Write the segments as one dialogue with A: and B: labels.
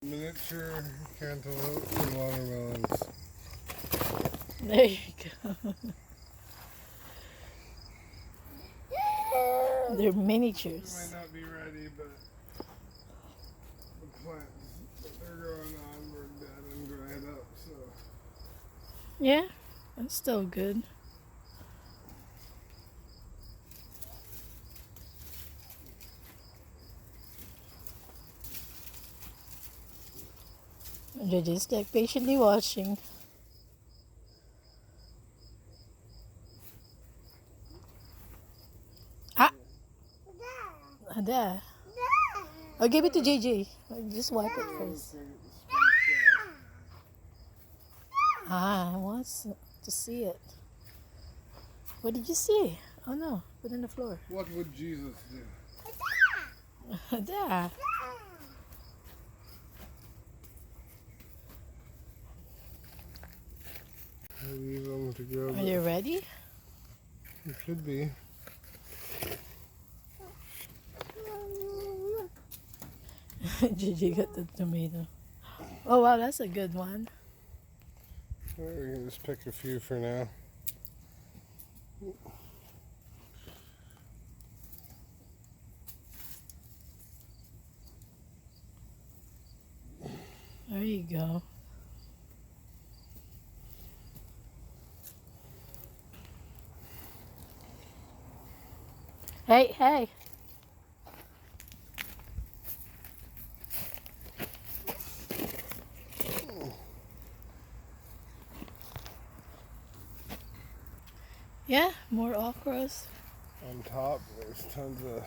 A: Miniature cantaloupe and watermelons.
B: There you go. They're
A: They
B: miniatures.
A: might not be ready, but the plants that they're growing on were dead and dried up, so.
B: Yeah, that's still good. They're just like patiently watching. Ah, there. I'll give it to JJ. Just wipe it first. Ah, he wants to see it. What did you see? Oh no, put it on the floor.
A: What would Jesus do?
B: There.
A: I leave them to grow.
B: Are you ready?
A: It should be.
B: JJ got the tomato. Oh wow, that's a good one.
A: Alright, we can just pick a few for now.
B: There you go. Hey, hey. Yeah, more okras.
A: On top, there's tons of.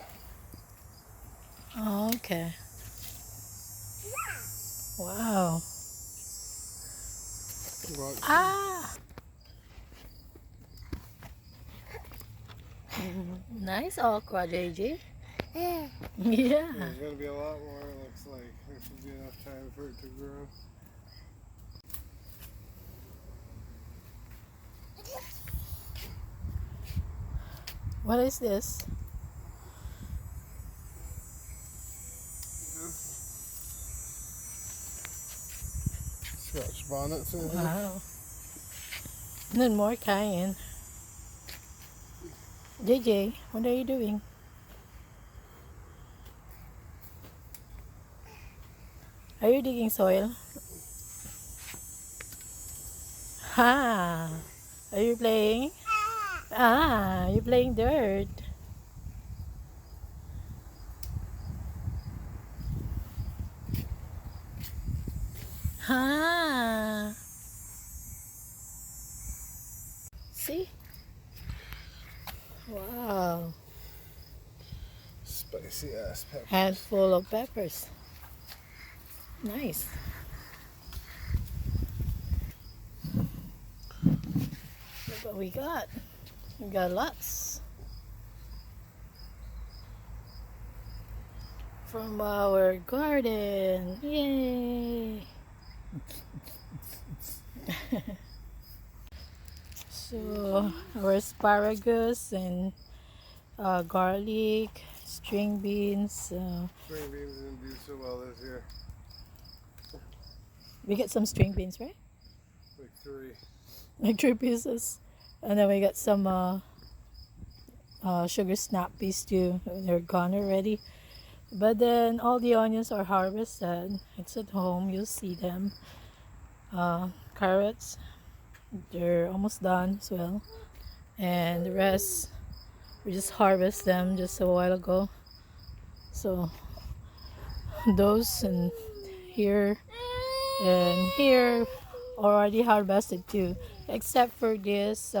B: Oh, okay. Wow. Ah. Nice okra, JJ. Yeah.
A: There's gonna be a lot more, it looks like. There should be enough time for it to grow.
B: What is this?
A: Scotch bonnets in here.
B: Wow. And then more cayenne. JJ, what are you doing? Are you digging soil? Ha! Are you playing? Ah, you're playing dirt. Ha! See? Wow.
A: Spicy ass peppers.
B: Handful of peppers. Nice. Look what we got. We got lots. From our garden. Yay! So our asparagus and garlic, string beans.
A: String beans didn't do so well this year.
B: We get some string beans, right?
A: Like 3.
B: Like 3 pieces. And then we got some sugar snap peas too. They're gone already. But then all the onions are harvested. It's at home. You'll see them. Carrots, they're almost done as well. And the rest, we just harvest them just a while ago. So those and here already harvested too, except for this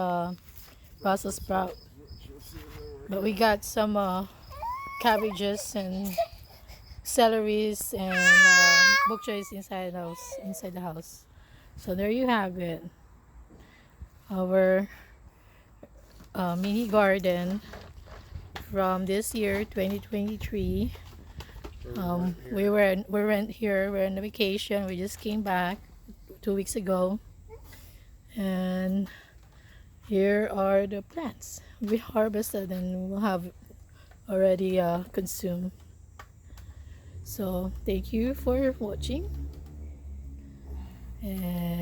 B: Brussels sprout. But we got some cabbages and celeries and bok choys inside the house. So there you have it. Our mini garden from this year 2023. We weren't here. We're on a vacation. We just came back 2 weeks ago, and here are the plants we harvested and we'll have already consumed. So thank you for watching. And